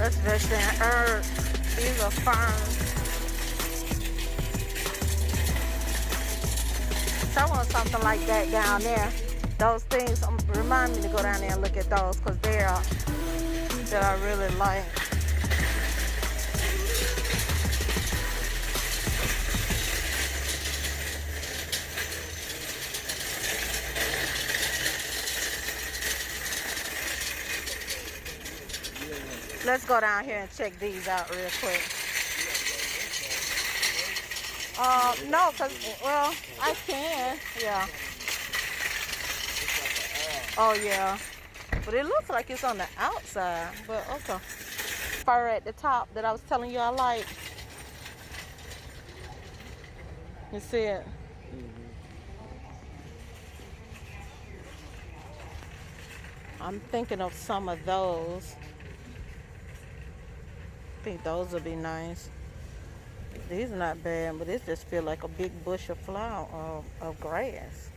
That's vegetable and herbs. These are ferns. So I want something like that down there. Those things remind me to go down there and look at those because they are that I really like. Let's go down here and check these out real quick. No, because, well, I can, yeah. Oh, yeah. But it looks like it's on the outside, but okay. Fur at the top that I was telling you I like. You see it? I'm thinking of some of those. I think those would be nice. These are not bad, but it just feel like a big bush of flower of grass.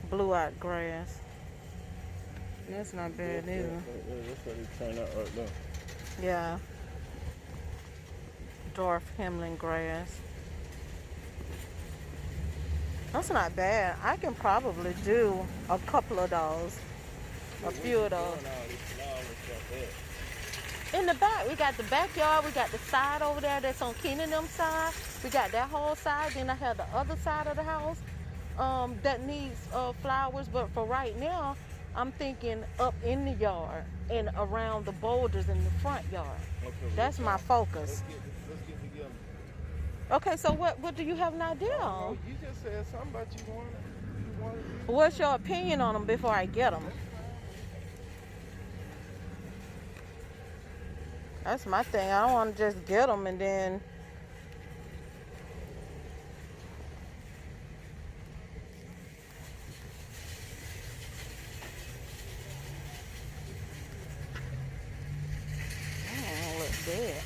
Blue-eyed grass. That's not bad either. That's how they turn out right there. Yeah. Dwarf hemlock grass. That's not bad. I can probably do a couple of those. A few of those. In the back, we got the backyard, we got the side over there that's on Keenan them side. We got that whole side. Then I have the other side of the house that needs flowers. But for right now, I'm thinking up in the yard and around the boulders in the front yard. Okay, that's my focus. Let's get together. Okay, so what do you have an idea on? You just said something about you wanted. What's your opinion on them before I get them? That's my thing. I don't want to just get them and then... Oh, look dead.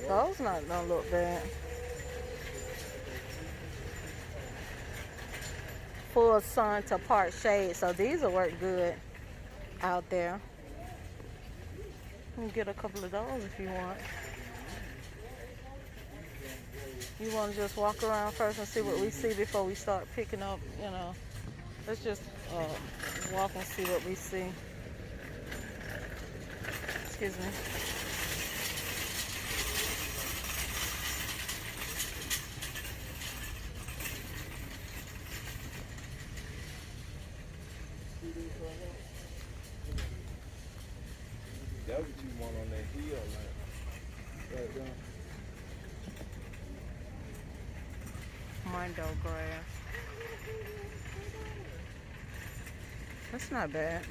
Those don't look bad. Full sun to part shade, so these will work good out there. You can get a couple of those if you want. You want to just walk around first and see what we see before we start picking up, you know. Let's just walk and see what we see. Excuse me. That's what you want on that hill, like right there. Mondo grass. That's not bad.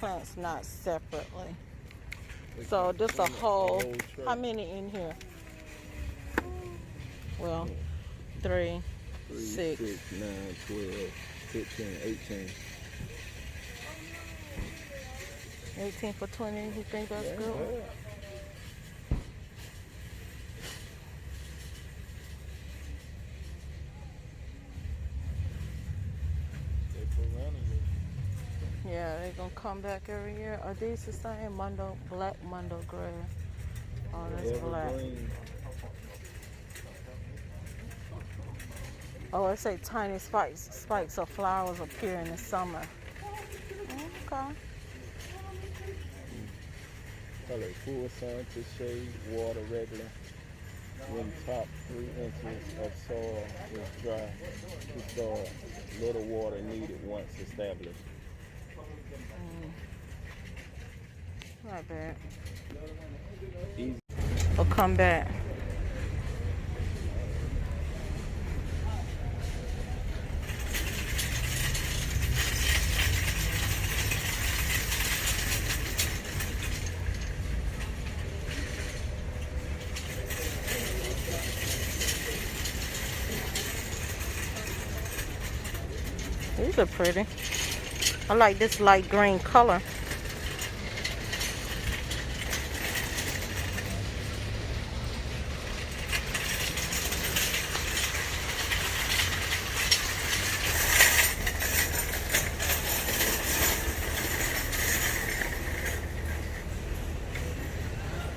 Plants not separately. So this a whole, how many in here? Well, 3, 6, 9, 12, 15, 18. 18 for 20, you think that's good? Yeah, they're gonna come back every year. Are these the same? Black Mondo grass. Oh, that's black. Oh, it say tiny spikes of flowers appear in the summer. Okay. Color full sun to shade, water regular. When top 3 inches of soil is dry to soil, little water needed once established. Not bad. Easy. We'll come back. These are pretty. I like this light green color.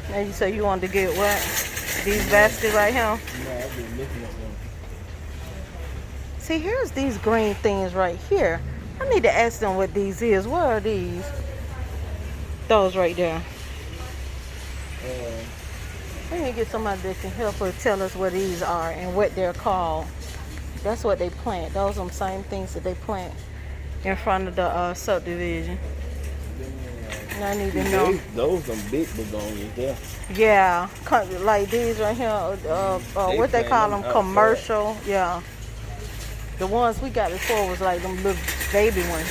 Now you say you wanted to get what? These baskets right here? No, I've been looking at them. See, here's these green things right here. I need to ask them what these is. What are these? Those right there. We need to get somebody that can help us tell us what these are and what they're called. That's what they plant. Those are the same things that they plant in front of the subdivision. And I need to know. Those are big begonias there. Yeah, like these right here. What they call them? Commercial. Yeah. The ones we got before was like them little baby ones.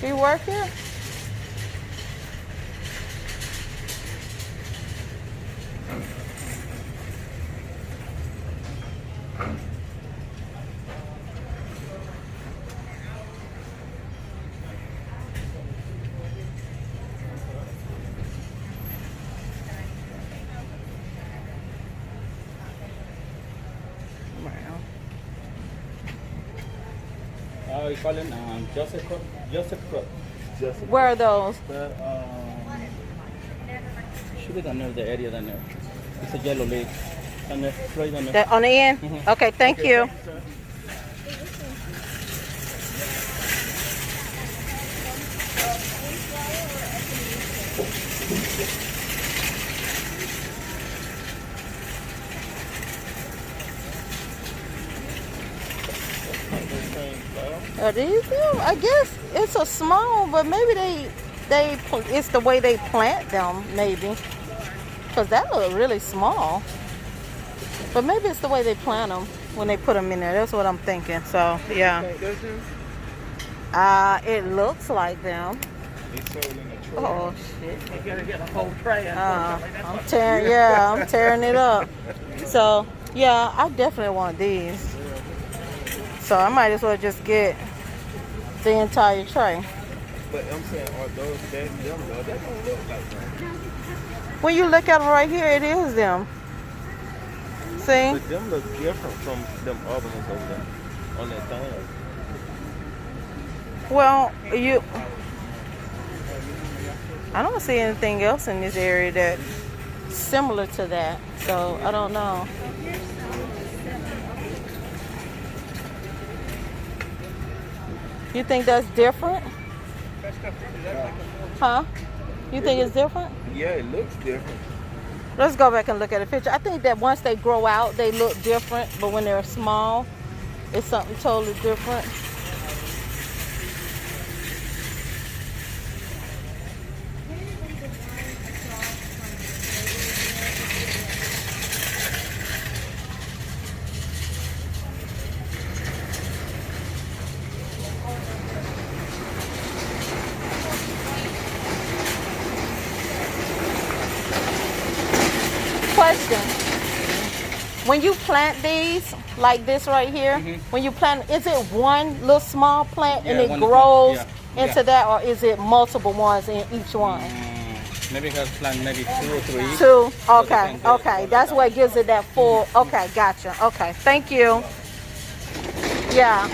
You work here? You call him Joseph Cook. Where are those? Should be down there, the area down there. It's a yellow leaf. Down there, right down there. On the end? Okay, thank you. Are these them? I guess it's a small, but maybe it's the way they plant them, maybe. Because that look really small. But maybe it's the way they plant them when they put them in there. That's what I'm thinking. So, yeah. It looks like them. Oh, shit. You gotta get a whole tray. I'm tearing it up. So, yeah, I definitely want these. So I might as well just get the entire tray. But I'm saying, are those them though? They don't look like them. When you look at them right here, it is them. See? But them look different from them other ones over there on that thing. Well, I don't see anything else in this area that's similar to that. So I don't know. You think that's different? Huh? You think it's different? Yeah, it looks different. Let's go back and look at the picture. I think that once they grow out, they look different. But when they're small, it's something totally different. Question. When you plant these, like this right here, when you plant, is it one little small plant and it grows into that, or is it multiple ones in each one? Maybe it has plant maybe 2 or 3. 2, okay, okay. That's what gives it that full, okay, gotcha. Okay, thank you. Yeah.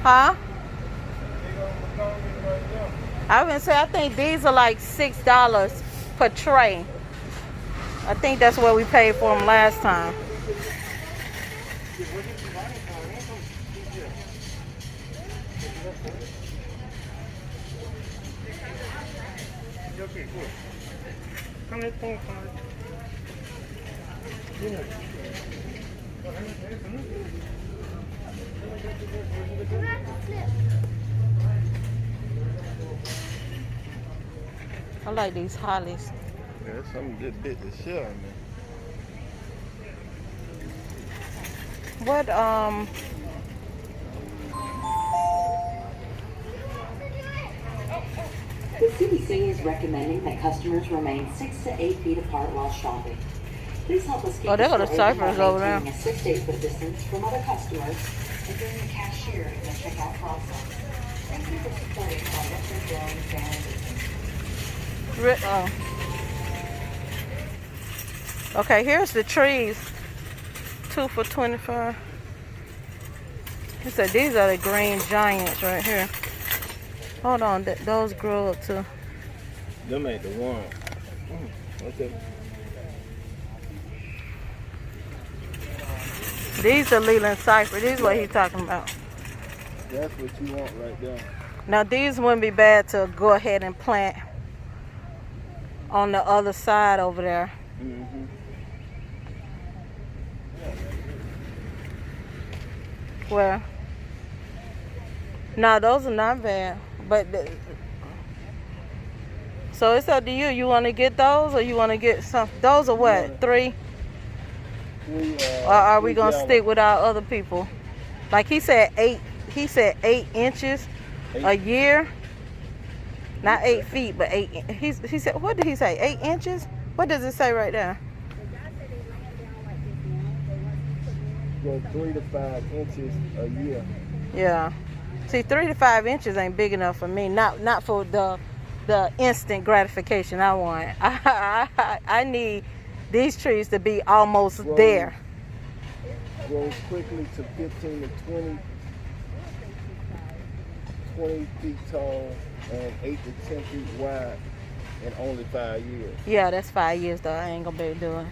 Huh? I was gonna say, I think these are like $6 per tray. I think that's what we paid for them last time. Okay, good. Come. I like these hollies. Yeah, that's something that bit the shell, man. What The CDC is recommending that customers remain 6 to 8 feet apart while shopping. Please help us keep oh, there go the the store open ciphers by over there. maintaining a 6 to 8 foot distance from other customers and during the cashier in the checkout process. Thank you for supporting our Western growing family business. Okay, here's the trees. 2 for $25. He said these are the green giants right here. Hold on, those grow up too. Them ain't the one. Okay. These are Leland Cypher. These are what he's talking about. That's what you want right there. Now these wouldn't be bad to go ahead and plant on the other side over there. Mm-hmm. Where? No, those are not bad. But so it's up to you. You want to get those or you want to get some? Those are what? 3? Or are we gonna stick with our other people? Like he said 8. He said 8 inches a year. Not 8 feet, but 8. He said, what did he say? 8 inches? What does it say right there? Go 3 to 5 inches a year. Yeah. See, 3 to 5 inches ain't big enough for me. Not for the instant gratification I want. I need these trees to be almost there. Grows quickly to 15 to 20 feet tall and 8 to 10 feet wide in only 5 years. Yeah, that's 5 years though. I ain't gonna be able to do it.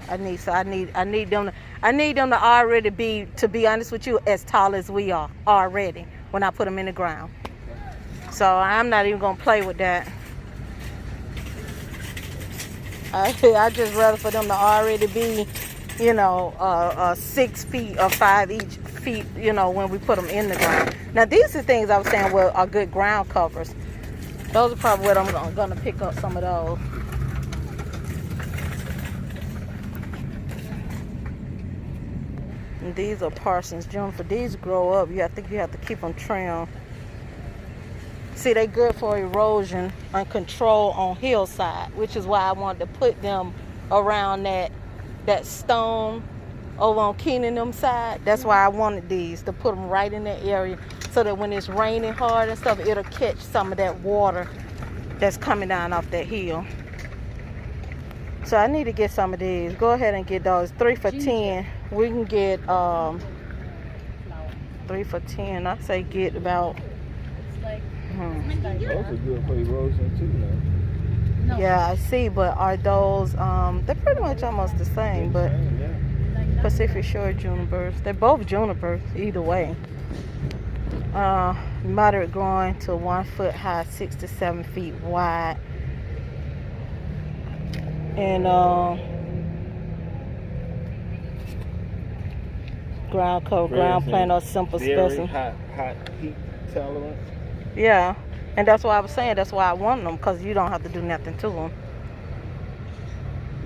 I need them to already be, to be honest with you, as tall as we are already when I put them in the ground. So I'm not even gonna play with that. I just rather for them to already be, 6 feet or 5 each feet, when we put them in the ground. Now these are things I was saying are good ground covers. Those are probably what I'm gonna pick up some of those. And these are Parsons juniper. These grow up. I think you have to keep them trimmed. See, they good for erosion and control on hillside, which is why I wanted to put them around that stone over on Keenan side. That's why I wanted these, to put them right in that area so that when it's raining hard and stuff, it'll catch some of that water that's coming down off that hill. So I need to get some of these. Go ahead and get those. 3 for $10. We can get 3 for $10. I say get about. Those are good for erosion too, man. No. Yeah, I see, but are those they're pretty much almost the same, but Pacific Shore junipers. They're both junipers either way. Moderate growing to 1 foot high, 6 to 7 feet wide. And ground cover, ground plant or simple specimen. Hot heat tolerance. Yeah, and that's why I was saying that's why I want them, because you don't have to do nothing to them.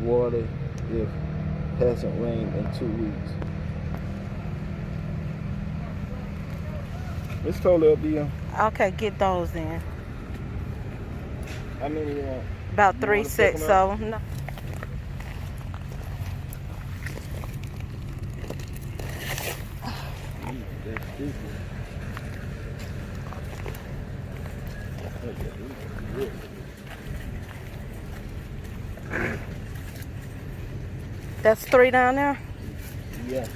Water if hasn't rained in 2 weeks. It's totally up to you. Okay, get those then. How many you want? About 3 sets of them. No. That's 3 down there? Yeah.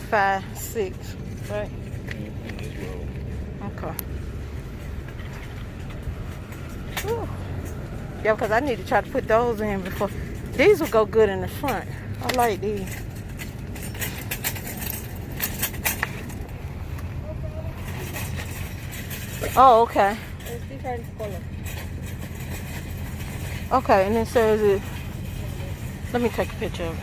5, 6, right? Okay. Whew. Yeah, because I need to try to put those in before. These will go good in the front. I like these. Oh, okay. It's different color. Okay, and it says it. Let me take a picture of it.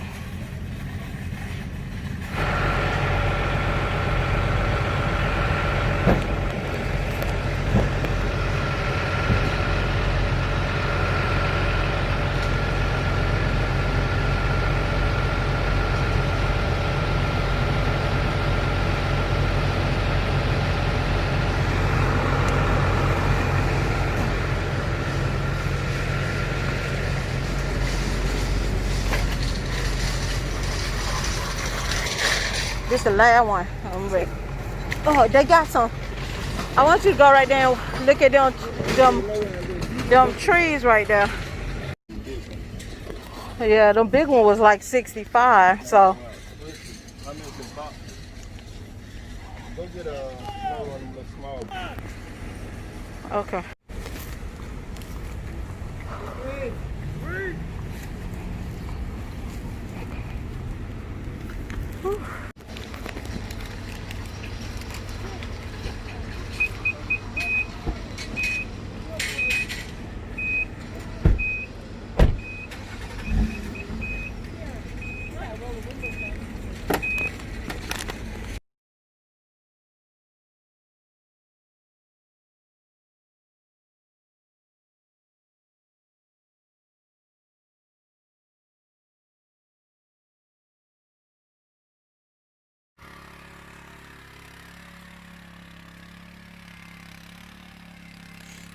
This is the last one. I'm ready. Oh, they got some. I want you to go right there and look at them trees right there. Yeah, the big one was like 65. So. Go get one of the small. Okay. Whew.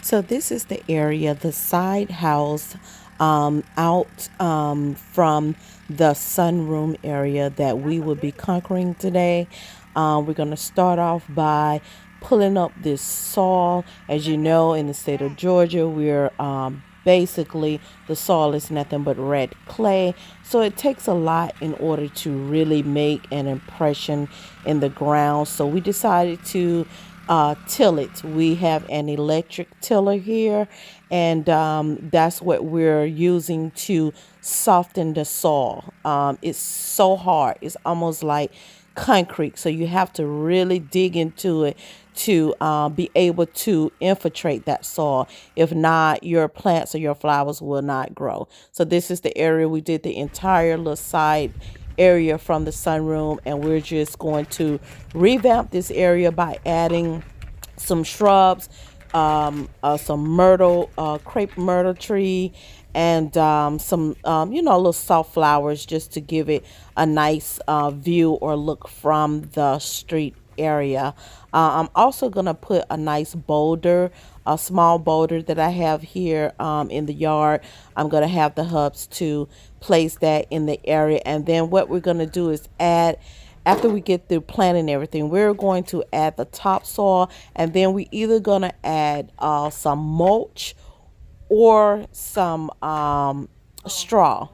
So this is the area, the side house out from the sunroom area that we will be conquering today. We're going to start off by pulling up this soil. As you know, in the state of Georgia, we're basically the soil is nothing but red clay. So it takes a lot in order to really make an impression in the ground. So we decided to till it. We have an electric tiller here, and that's what we're using to soften the soil. It's so hard. It's almost like concrete, so you have to really dig into it to be able to infiltrate that soil. If not, your plants or your flowers will not grow. So this is the area we did the entire little side area from the sunroom, and we're just going to revamp this area by adding some shrubs, some myrtle, crepe myrtle tree, and some little soft flowers, just to give it a nice view or look from the street area. I'm also gonna put a nice boulder, a small boulder that I have here in the yard. I'm gonna have the hubs to place that in the area, and then what we're gonna do is add, after we get through planting everything, we're going to add the topsoil, and then we either gonna add some mulch or some straw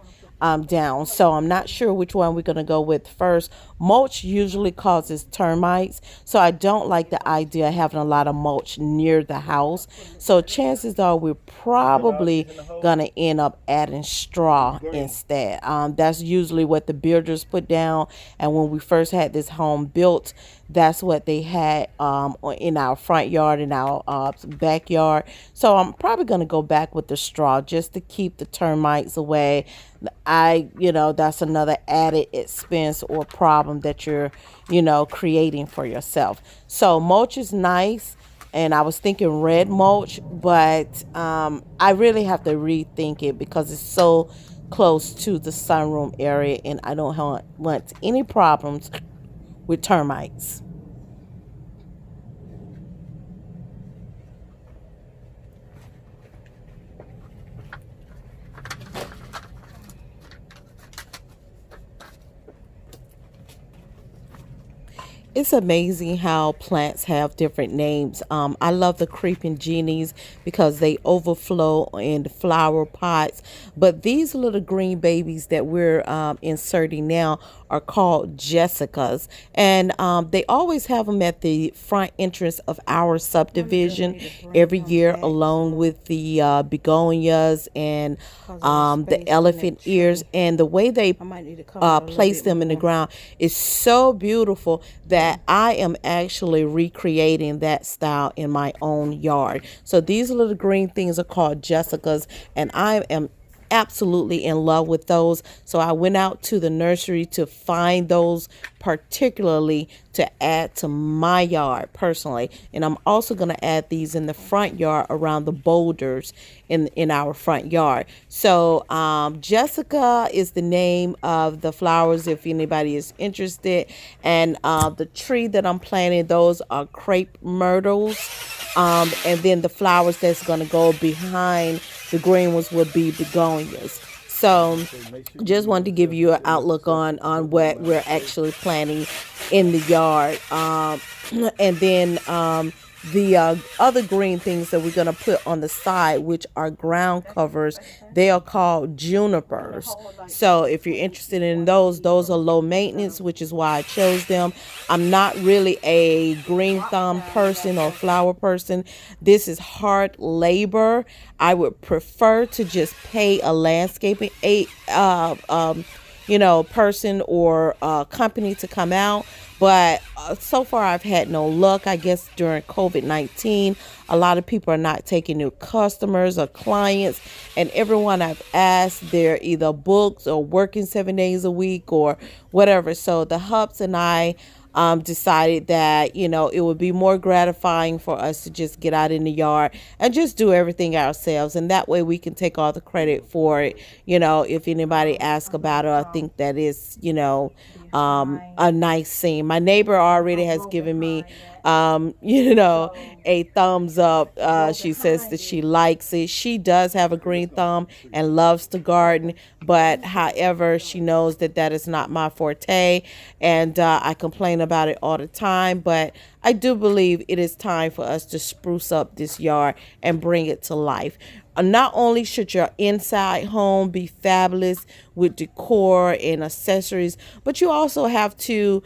down. So I'm not sure which one we're going to go with first. Mulch usually causes termites, so I don't like the idea of having a lot of mulch near the house. So chances are we're probably going to end up adding straw instead. That's usually what the builders put down, and when we first had this home built, that's what they had in our front yard, in our backyard. So I'm probably going to go back with the straw just to keep the termites away. That's another added expense or problem that you're, creating for yourself. So mulch is nice. And I was thinking red mulch, but I really have to rethink it because it's so close to the sunroom area, and I don't want any problems with termites. It's amazing how plants have different names. I love the creeping genies because they overflow in the flower pots. But these little green babies that we're inserting now are called Jessicas. And they always have them at the front entrance of our subdivision every year, along with the begonias and the elephant ears. And the way they place them in the ground is so beautiful that I am actually recreating that style in my own yard. So these little green things are called Jessicas, and I am absolutely in love with those. So I went out to the nursery to find those particularly to add to my yard personally. And I'm also going to add these in the front yard around the boulders in our front yard. So Jessica is the name of the flowers if anybody is interested. And the tree that I'm planting, those are crepe myrtles. And then the flowers that's going to go behind the green ones would be begonias. So just wanted to give you an outlook on what we're actually planting in the yard. And then the other green things that we're going to put on the side, which are ground covers, they are called junipers. So if you're interested in those are low maintenance, which is why I chose them. I'm not really a green thumb person or flower person. This is hard labor. I would prefer to just pay a landscaping person or company to come out. But so far, I've had no luck. I guess during COVID-19, a lot of people are not taking new customers or clients. And everyone I've asked, they're either booked or working 7 days a week or whatever. So the Hubs and I decided that, it would be more gratifying for us to just get out in the yard and just do everything ourselves. And that way we can take all the credit for it. If anybody asks about it, I think that is, a nice scene. My neighbor already has given me, a thumbs up. She says that she likes it. She does have a green thumb and loves to garden, but however, she knows that is not my forte, and I complain about it all the time. But I do believe it is time for us to spruce up this yard and bring it to life. Not only should your inside home be fabulous with decor and accessories, but you also have to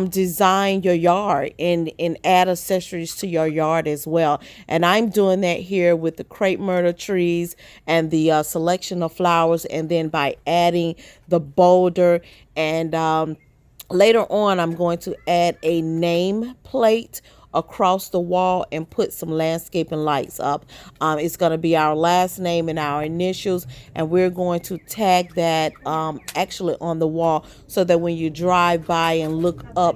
design your yard and add accessories to your yard as well. And I'm doing that here with the crepe myrtle trees and the selection of flowers, and then by adding the boulder. And later on, I'm going to add a name plate across the wall and put some landscaping lights up. It's going to be our last name and our initials, and we're going to tag that actually on the wall, so that when you drive by and look up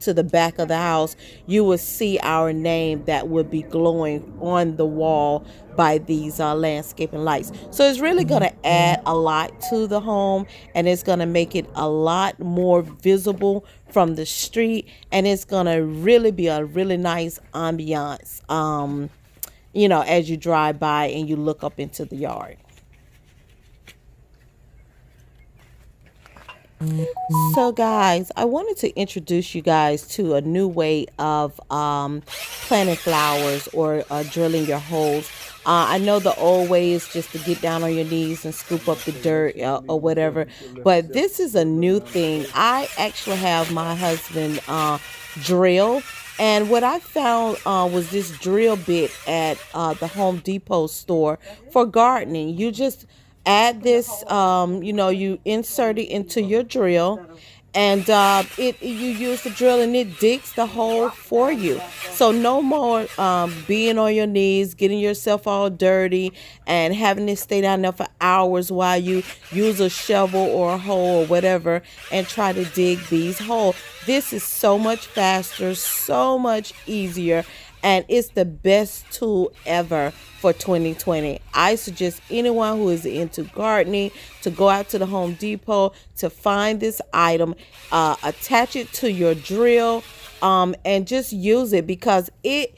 to the back of the house, you will see our name that would be glowing on the wall by these landscaping lights. So it's really going to add a lot to the home, and it's going to make it a lot more visible from the street, and it's going to really be a really nice ambiance as you drive by and you look up into the yard. So guys, I wanted to introduce you guys to a new way of planting flowers or drilling your holes. I know the old way is just to get down on your knees and scoop up the dirt or whatever, but this is a new thing. I actually have my husband drill, and what I found was this drill bit at the Home Depot store for gardening. You just add this, you insert it into your drill, and you use the drill and it digs the hole for you. So no more being on your knees, getting yourself all dirty and having to stay down there for hours while you use a shovel or a hoe or whatever and try to dig these holes. This is so much faster, so much easier, and it's the best tool ever for 2020. I suggest anyone who is into gardening to go out to the Home Depot to find this item, attach it to your drill, and just use it, because it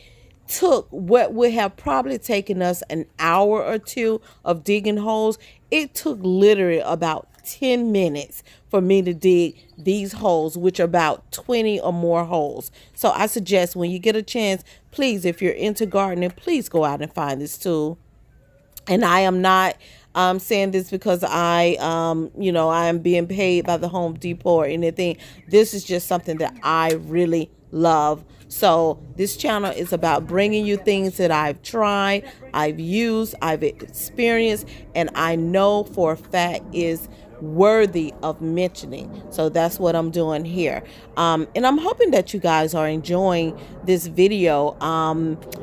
took what would have probably taken us an hour or two of digging holes. It took literally about 10 minutes for me to dig these holes, which are about 20 or more holes. So I suggest when you get a chance, please, if you're into gardening, please go out and find this tool. And I am not saying this because I am being paid by the Home Depot or anything. This is just something that I really love. So this channel is about bringing you things that I've tried, I've used, I've experienced, and I know for a fact is worthy of mentioning. So that's what I'm doing here. And I'm hoping that you guys are enjoying this video.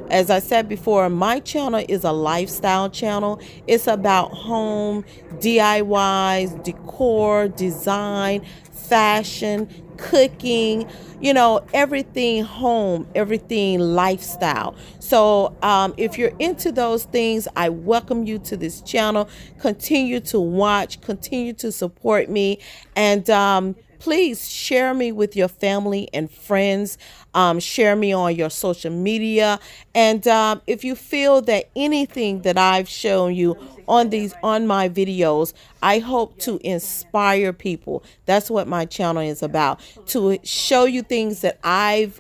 As I said before, my channel is a lifestyle channel. It's about home, DIYs, decor, design, fashion, cooking, everything home, everything lifestyle. So if you're into those things, I welcome you to this channel. Continue to watch, continue to support me, and please share me with your family and friends. Share me on your social media. And if you feel that anything that I've shown you on my videos, I hope to inspire people. That's what my channel is about, to show you things that I've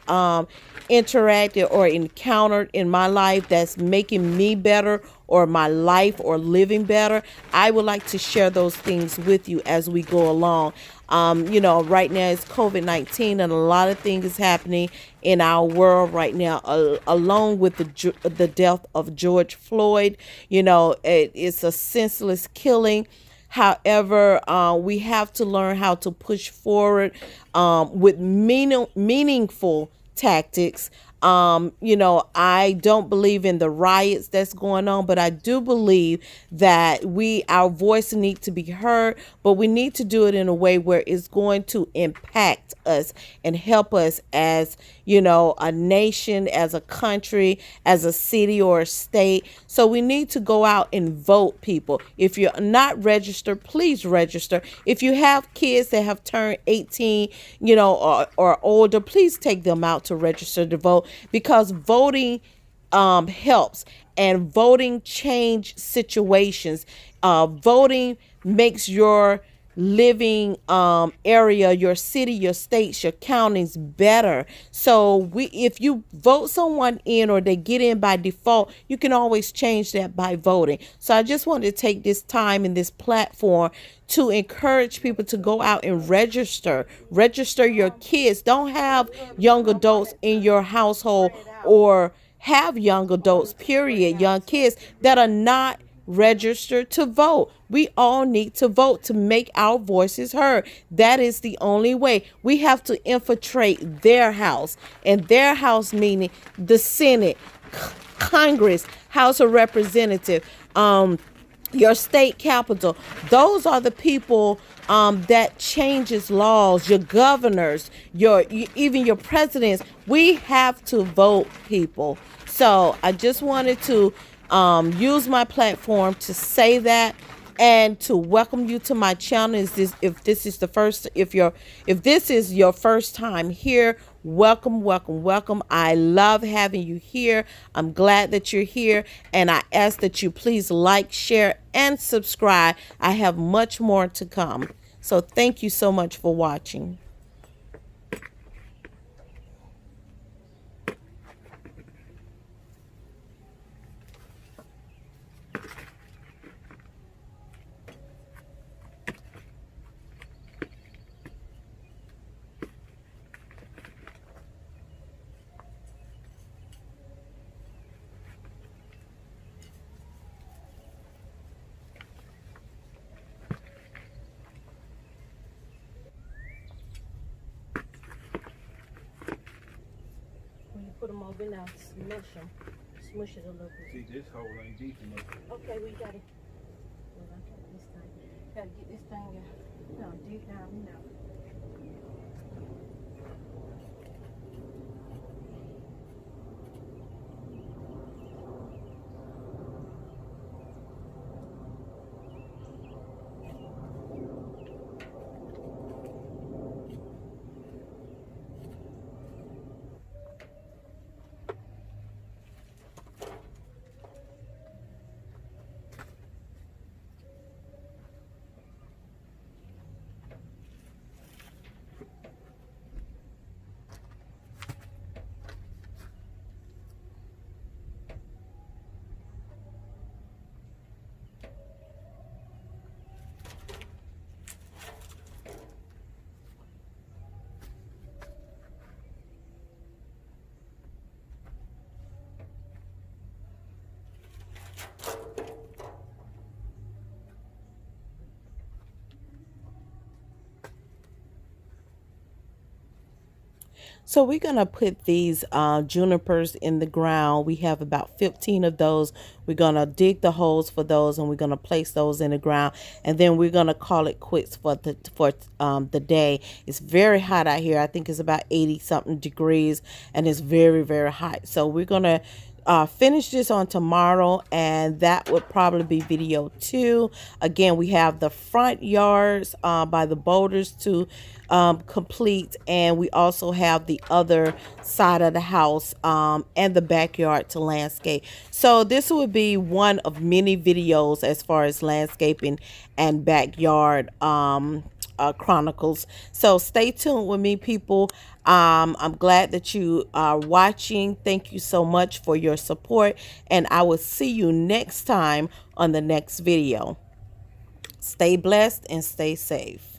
interacted or encountered in my life that's making me better, or my life, or living better. I would like to share those things with you as we go along. Right now it's COVID-19, and a lot of things is happening in our world right now, along with the death of George Floyd. It's a senseless killing. However, we have to learn how to push forward with meaningful tactics. I don't believe in the riots that's going on, but I do believe that our voice needs to be heard, but we need to do it in a way where it's going to impact us and help us as, a nation, as a country, as a city or a state. So we need to go out and vote, people. If you're not registered, please register. If you have kids that have turned 18, or older, please take them out to register to vote, because voting helps, and voting change situations. Voting makes your living area, your city, your states, your counties better. So if you vote someone in, or they get in by default, you can always change that by voting. So I just wanted to take this time and this platform to encourage people to go out and register your kids. Don't have young adults in your household, or have young adults, period, young kids that are not registered to vote. We all need to vote to make our voices heard. That is the only way. We have to infiltrate their house, and their house meaning the Senate, Congress, House of Representatives, your state capital. Those are the people that changes laws, your governors, even your presidents. We have to vote, people. So I just wanted to use my platform to say that, and to welcome you to my channel. If this is your first time here, welcome, welcome, welcome. I love having you here. I'm glad that you're here, and I ask that you please like, share, and subscribe. I have much more to come. So thank you so much for watching. When you put them over in there, smush it a little bit. See, this hole ain't deep enough. Okay, we got it. Well, I got this thing. Gotta get this thing deep down enough. So we're going to put these junipers in the ground. We have about 15 of those. We're going to dig the holes for those, and we're going to place those in the ground. And then we're going to call it quits for the day. It's very hot out here. I think it's about 80 something degrees, and it's very, very hot. So we're going to finish this on tomorrow, and that would probably be video 2. Again, we have the front yards by the boulders to complete, and we also have the other side of the house and the backyard to landscape. So this would be one of many videos as far as landscaping and backyard chronicles. So stay tuned with me, people. I'm glad that you are watching. Thank you so much for your support, and I will see you next time on the next video. Stay blessed and stay safe.